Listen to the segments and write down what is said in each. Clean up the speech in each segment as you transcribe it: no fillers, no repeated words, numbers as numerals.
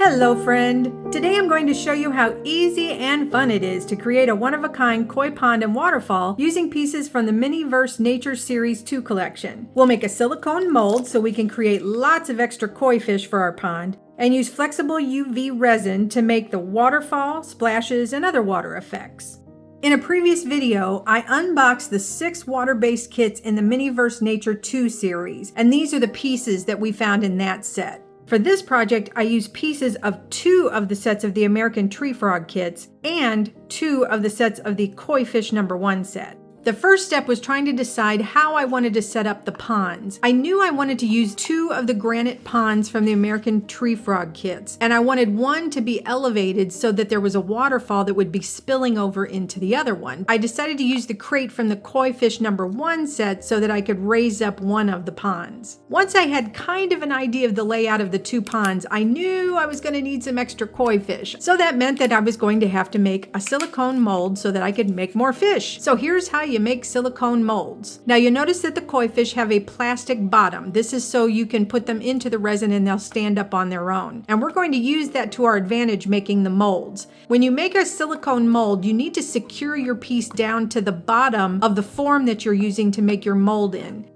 Hello friend! Today I'm going to show you how easy and fun it is to create a one-of-a-kind koi pond and waterfall using pieces from the Miniverse Nature Series 2 collection. We'll make a silicone mold so we can create lots of extra koi fish for our pond and use flexible UV resin to make the waterfall, splashes, and other water effects. In a previous video, I unboxed the 6 water-based kits in the Miniverse Nature 2 series, and these are the pieces that we found in that set. For this project, I used pieces of 2 of the sets of the American Tree Frog kits and 2 of the sets of the Koi Fish No. 1 set. The first step was trying to decide how I wanted to set up the ponds. I knew I wanted to use 2 of the granite ponds from the American Tree Frog kits, and I wanted one to be elevated so that there was a waterfall that would be spilling over into the other one. I decided to use the crate from the Koi Fish No. 1 set so that I could raise up one of the ponds. Once I had kind of an idea of the layout of the 2 ponds, I knew I was going to need some extra koi fish. So that meant that I was going to have to make a silicone mold so that I could make more fish. So here's how you make silicone molds. Now you'll notice that the koi fish have a plastic bottom. This is so you can put them into the resin and they'll stand up on their own. And we're going to use that to our advantage making the molds. When you make a silicone mold, you need to secure your piece down to the bottom of the form that you're using to make your mold in.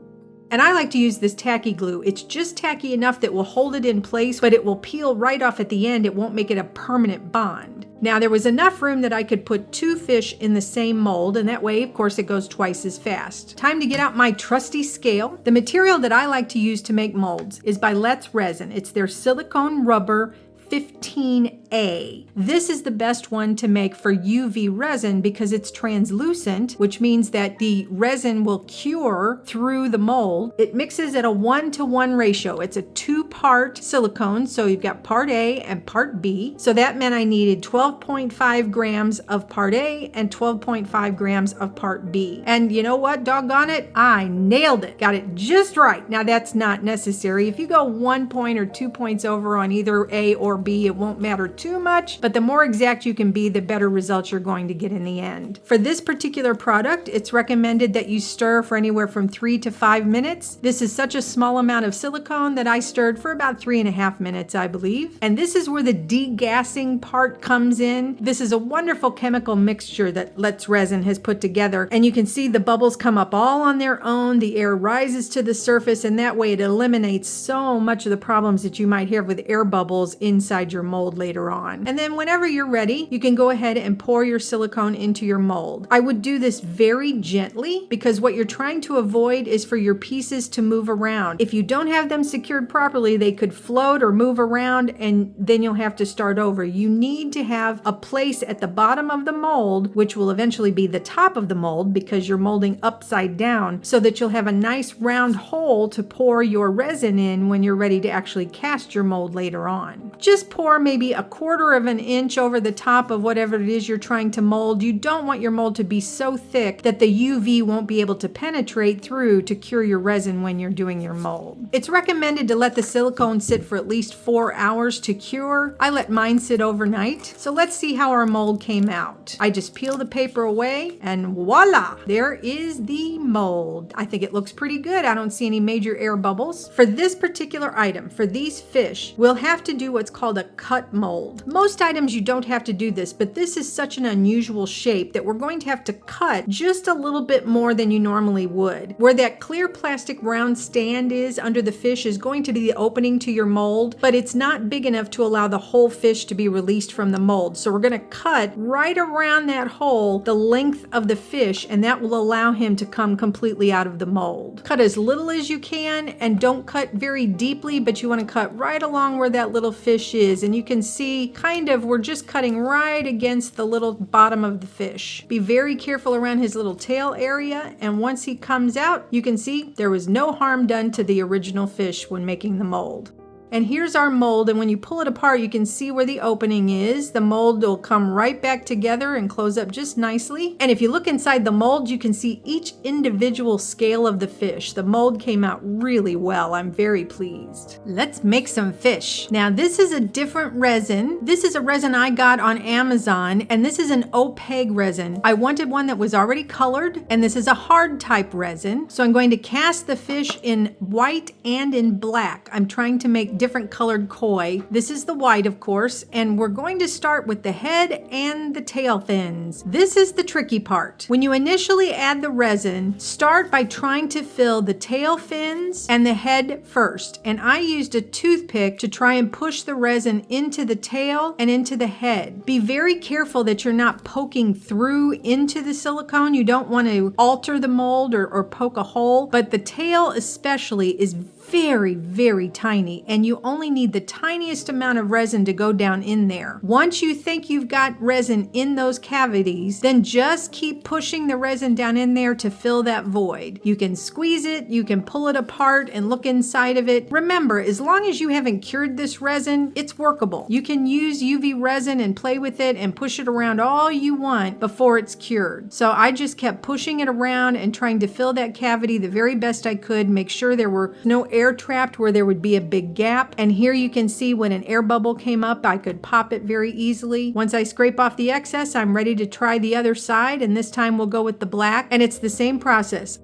And I like to use this tacky glue. It's just tacky enough that will hold it in place, but it will peel right off at the end. It won't make it a permanent bond. Now there was enough room that I could put 2 fish in the same mold, and that way, of course, it goes twice as fast. Time to get out my trusty scale. The material that I like to use to make molds is by Let's Resin. It's their silicone rubber 15A. This is the best one to make for UV resin because it's translucent, which means that the resin will cure through the mold. It mixes at a 1-to-1 ratio. It's a 2-part silicone, so you've got part A and part B. So that meant I needed 12.5 grams of part A and 12.5 grams of part B. And you know what? Doggone it, I nailed it. Got it just right. Now that's not necessary. If you go 1 point or 2 points over on either A or B, it won't matter too much, but the more exact you can be, the better results you're going to get in the end. For this particular product, it's recommended that you stir for anywhere from 3 to 5 minutes. This is such a small amount of silicone that I stirred for about 3.5 minutes, I believe. And this is where the degassing part comes in. This is a wonderful chemical mixture that Let's Resin has put together, and you can see the bubbles come up all on their own. The air rises to the surface, and that way it eliminates so much of the problems that you might have with air bubbles inside your mold later on. And then whenever you're ready, you can go ahead and pour your silicone into your mold. I would do this very gently because what you're trying to avoid is for your pieces to move around. If you don't have them secured properly, they could float or move around and then you'll have to start over. You need to have a place at the bottom of the mold, which will eventually be the top of the mold because you're molding upside down, so that you'll have a nice round hole to pour your resin in when you're ready to actually cast your mold later on. Just pour maybe 1/4 of an inch over the top of whatever it is you're trying to mold. You don't want your mold to be so thick that the UV won't be able to penetrate through to cure your resin when you're doing your mold. It's recommended to let the silicone sit for at least 4 hours to cure. I let mine sit overnight. So let's see how our mold came out. I just peel the paper away and voila, there is the mold. I think it looks pretty good. I don't see any major air bubbles. For this particular item, for these fish, we'll have to do what's called a cut mold. Most items you don't have to do this, but this is such an unusual shape that we're going to have to cut just a little bit more than you normally would. Where that clear plastic round stand is under the fish is going to be the opening to your mold, but it's not big enough to allow the whole fish to be released from the mold. So we're going to cut right around that hole the length of the fish, and that will allow him to come completely out of the mold. Cut as little as you can and don't cut very deeply, but you want to cut right along where that little fish is, and you can see we're just cutting right against the little bottom of the fish. Be very careful around his little tail area, and once he comes out, you can see there was no harm done to the original fish when making the mold. And here's our mold, and when you pull it apart, you can see where the opening is. The mold will come right back together and close up just nicely. And if you look inside the mold, you can see each individual scale of the fish. The mold came out really well. I'm very pleased. Let's make some fish. Now, this is a different resin. This is a resin I got on Amazon, and this is an opaque resin. I wanted one that was already colored, and this is a hard type resin. So I'm going to cast the fish in white and in black. I'm trying to make different colored koi. This is the white, of course, and we're going to start with the head and the tail fins. This is the tricky part. When you initially add the resin, start by trying to fill the tail fins and the head first. And I used a toothpick to try and push the resin into the tail and into the head. Be very careful that you're not poking through into the silicone. You don't want to alter the mold or poke a hole, but the tail especially is very, very tiny, and you only need the tiniest amount of resin to go down in there. Once you think you've got resin in those cavities, then just keep pushing the resin down in there to fill that void. You can squeeze it, you can pull it apart and look inside of it. Remember, as long as you haven't cured this resin, it's workable. You can use UV resin and play with it and push it around all you want before it's cured. So I just kept pushing it around and trying to fill that cavity the very best I could, make sure there were no air trapped where there would be a big gap. And here you can see when an air bubble came up, I could pop it very easily. Once I scrape off the excess, I'm ready to try the other side, and this time we'll go with the black, and it's the same process.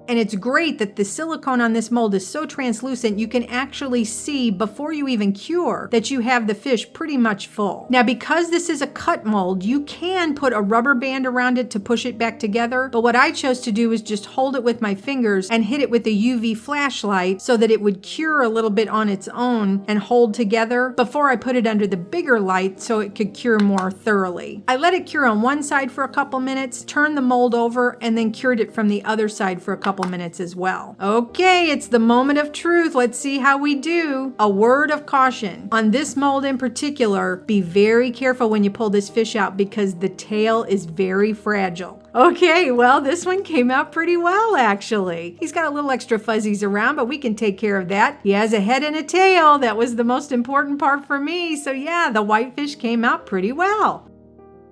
And it's great that the silicone on this mold is so translucent, you can actually see before you even cure that you have the fish pretty much full. Now, because this is a cut mold, you can put a rubber band around it to push it back together. But what I chose to do is just hold it with my fingers and hit it with a UV flashlight so that it would cure a little bit on its own and hold together before I put it under the bigger light so it could cure more thoroughly. I let it cure on one side for a couple minutes, turned the mold over, and then cured it from the other side for a couple minutes as well. Okay, it's the moment of truth. Let's see how we do. A word of caution. On this mold in particular, be very careful when you pull this fish out because the tail is very fragile. Okay, well, this one came out pretty well, actually. He's got a little extra fuzzies around, but we can take care of that. He has a head and a tail. That was the most important part for me. So yeah, the whitefish came out pretty well.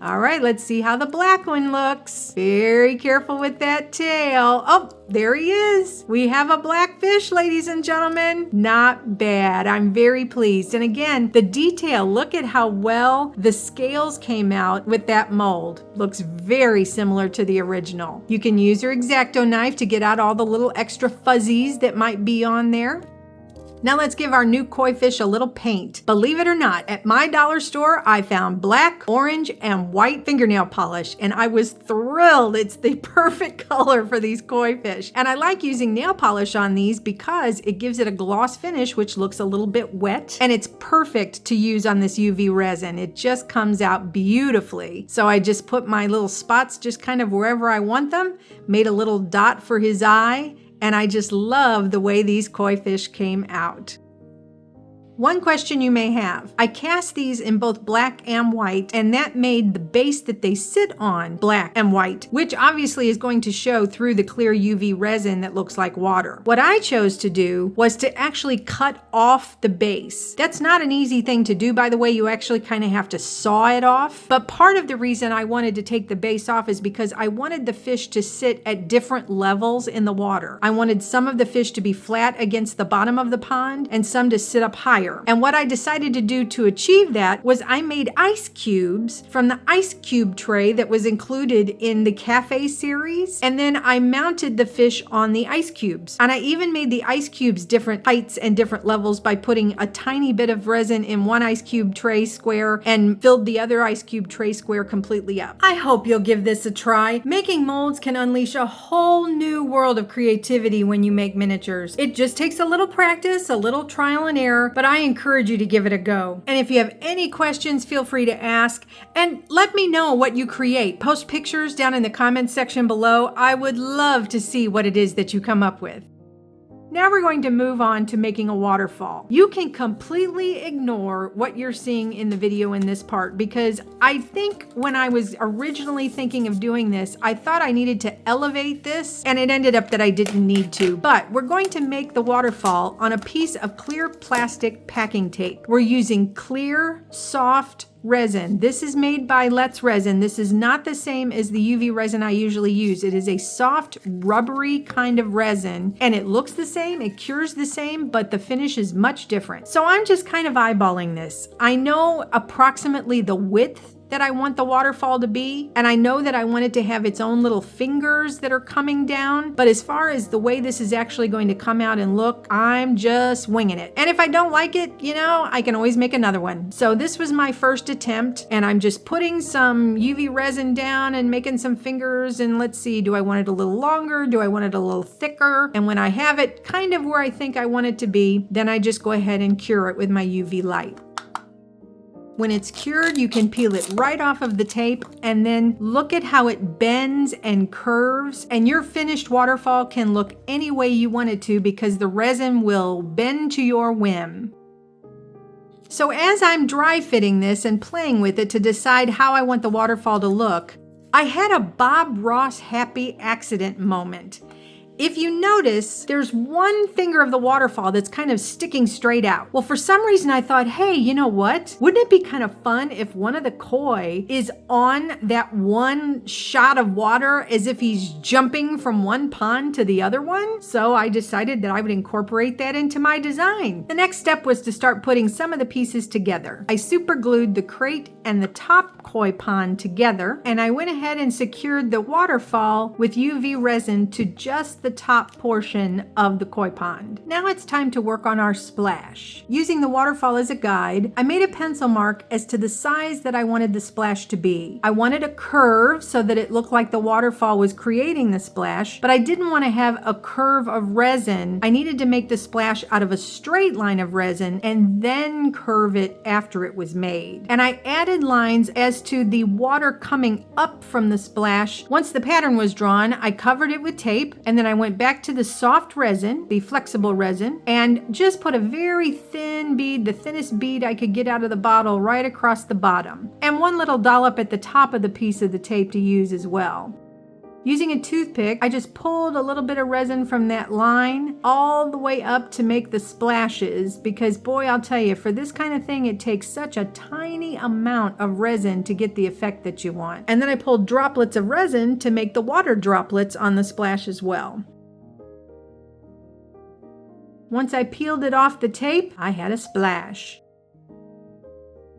All right, let's see how the black one looks. Very careful with that tail. Oh, there he is. We have a black fish, ladies and gentlemen. Not bad. I'm very pleased. And again, the detail, look at how well the scales came out with that mold. Looks very similar to the original. You can use your X-Acto knife to get out all the little extra fuzzies that might be on there. Now let's give our new koi fish a little paint. Believe it or not, at my dollar store, I found black, orange, and white fingernail polish, and I was thrilled. It's the perfect color for these koi fish. And I like using nail polish on these because it gives it a gloss finish, which looks a little bit wet, and it's perfect to use on this UV resin. It just comes out beautifully. So I just put my little spots just kind of wherever I want them, made a little dot for his eye, and I just love the way these koi fish came out. One question you may have, I cast these in both black and white, and that made the base that they sit on black and white, which obviously is going to show through the clear UV resin that looks like water. What I chose to do was to actually cut off the base. That's not an easy thing to do, by the way. You actually kind of have to saw it off. But part of the reason I wanted to take the base off is because I wanted the fish to sit at different levels in the water. I wanted some of the fish to be flat against the bottom of the pond and some to sit up higher. And what I decided to do to achieve that was I made ice cubes from the ice cube tray that was included in the cafe series. And then I mounted the fish on the ice cubes. And I even made the ice cubes different heights and different levels by putting a tiny bit of resin in one ice cube tray square and filled the other ice cube tray square completely up. I hope you'll give this a try. Making molds can unleash a whole new world of creativity when you make miniatures. It just takes a little practice, a little trial and error, but I encourage you to give it a go. And if you have any questions, feel free to ask and let me know what you create. Post pictures down in the comments section below. I would love to see what it is that you come up with. Now we're going to move on to making a waterfall. You can completely ignore what you're seeing in the video in this part because I think when I was originally thinking of doing this, I thought I needed to elevate this and it ended up that I didn't need to. But we're going to make the waterfall on a piece of clear plastic packing tape. We're using clear, soft resin. This is made by Let's Resin. This is not the same as the UV resin I usually use. It is a soft, rubbery kind of resin, and it looks the same, it cures the same, but the finish is much different. So I'm just kind of eyeballing this. I know approximately the width that I want the waterfall to be. And I know that I want it to have its own little fingers that are coming down. But as far as the way this is actually going to come out and look, I'm just winging it. And if I don't like it, I can always make another one. So this was my first attempt, and I'm just putting some UV resin down and making some fingers. And let's see, do I want it a little longer? Do I want it a little thicker? And when I have it kind of where I think I want it to be, then I just go ahead and cure it with my UV light. When it's cured, you can peel it right off of the tape and then look at how it bends and curves, and your finished waterfall can look any way you want it to because the resin will bend to your whim. So as I'm dry fitting this and playing with it to decide how I want the waterfall to look, I had a Bob Ross happy accident moment. If you notice, there's one finger of the waterfall that's kind of sticking straight out. Well, for some reason I thought, hey, you know what? Wouldn't it be kind of fun if one of the koi is on that one shot of water as if he's jumping from one pond to the other one? So I decided that I would incorporate that into my design. The next step was to start putting some of the pieces together. I super glued the crate and the top koi pond together, and I went ahead and secured the waterfall with UV resin to just the top portion of the koi pond. Now it's time to work on our splash. Using the waterfall as a guide, I made a pencil mark as to the size that I wanted the splash to be. I wanted a curve so that it looked like the waterfall was creating the splash, but I didn't want to have a curve of resin. I needed to make the splash out of a straight line of resin and then curve it after it was made. And I added lines as to the water coming up from the splash. Once the pattern was drawn, I covered it with tape, and then I went back to the soft resin, the flexible resin, and just put a very thin bead, the thinnest bead I could get out of the bottle, right across the bottom, and one little dollop at the top of the piece of the tape to use as well. Using a toothpick, I just pulled a little bit of resin from that line all the way up to make the splashes, because boy, I'll tell you, for this kind of thing, it takes such a tiny amount of resin to get the effect that you want. And then I pulled droplets of resin to make the water droplets on the splash as well. Once I peeled it off the tape, I had a splash.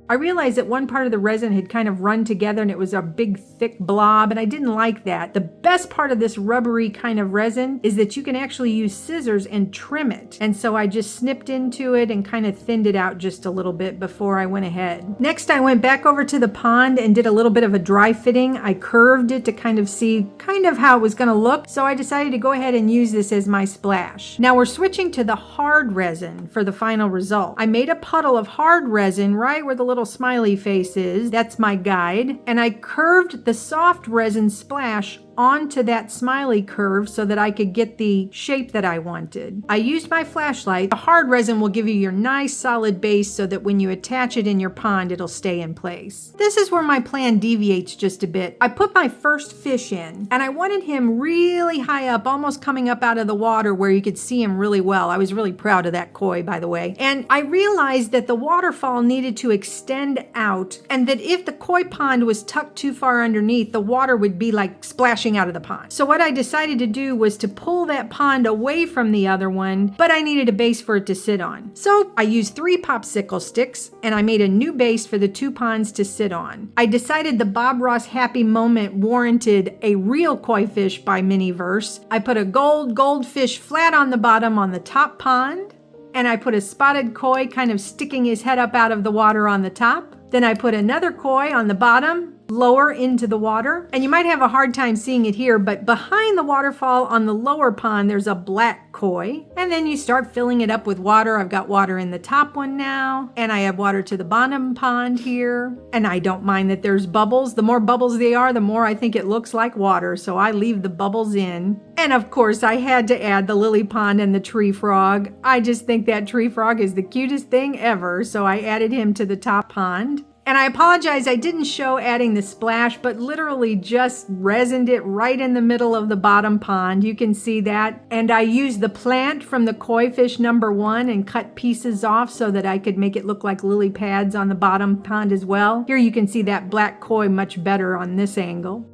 I realized that one part of the resin had kind of run together and it was a big thick blob, and I didn't like that. The best part of this rubbery kind of resin is that you can actually use scissors and trim it. And so I just snipped into it and kind of thinned it out just a little bit before I went ahead. Next, I went back over to the pond and did a little bit of a dry fitting. I curved it to kind of see kind of how it was going to look. So I decided to go ahead and use this as my splash. Now we're switching to the hard resin for the final result. I made a puddle of hard resin right where the little smiley face is. That's my guide. And I curved the soft resin splash onto that smiley curve so that I could get the shape that I wanted. I used my flashlight. The hard resin will give you your nice solid base so that when you attach it in your pond, it'll stay in place. This is where my plan deviates just a bit. I put my first fish in, and I wanted him really high up, almost coming up out of the water where you could see him really well. I was really proud of that koi, by the way. And I realized that the waterfall needed to extend out, and that if the koi pond was tucked too far underneath, the water would be like splashing out of the pond. So what I decided to do was to pull that pond away from the other one, but I needed a base for it to sit on. So I used 3 popsicle sticks, and I made a new base for the 2 ponds to sit on. I decided the Bob Ross happy moment warranted a real koi fish by Miniverse. I put a goldfish flat on the bottom on the top pond, and I put a spotted koi kind of sticking his head up out of the water on the top. Then I put another koi on the bottom, lower into the water. And you might have a hard time seeing it here, but behind the waterfall on the lower pond, there's a black koi. And then you start filling it up with water. I've got water in the top one now, and I have water to the bottom pond here. And I don't mind that there's bubbles. The more bubbles they are, the more I think it looks like water. So I leave the bubbles in. And of course, I had to add the lily pond and the tree frog. I just think that tree frog is the cutest thing ever. So I added him to the top pond. And I apologize, I didn't show adding the splash, but literally just resined it right in the middle of the bottom pond. You can see that. And I used the plant from the koi fish number 1 and cut pieces off so that I could make it look like lily pads on the bottom pond as well. Here you can see that black koi much better on this angle.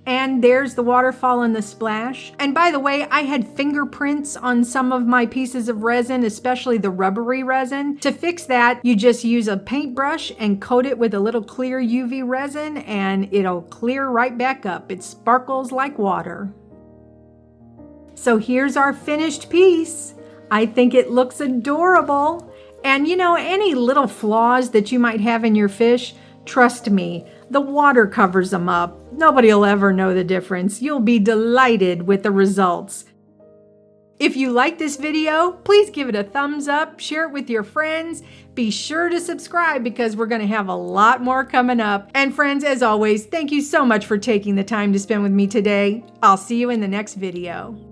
And there's the waterfall and the splash. And by the way, I had fingerprints on some of my pieces of resin, especially the rubbery resin. To fix that, you just use a paintbrush and coat it with a little clear UV resin and it'll clear right back up. It sparkles like water. So here's our finished piece. I think it looks adorable. And you know, any little flaws that you might have in your fish, trust me, the water covers them up. Nobody will ever know the difference. You'll be delighted with the results. If you like this video, please give it a thumbs up, share it with your friends. Be sure to subscribe because we're going to have a lot more coming up. And friends, as always, thank you so much for taking the time to spend with me today. I'll see you in the next video.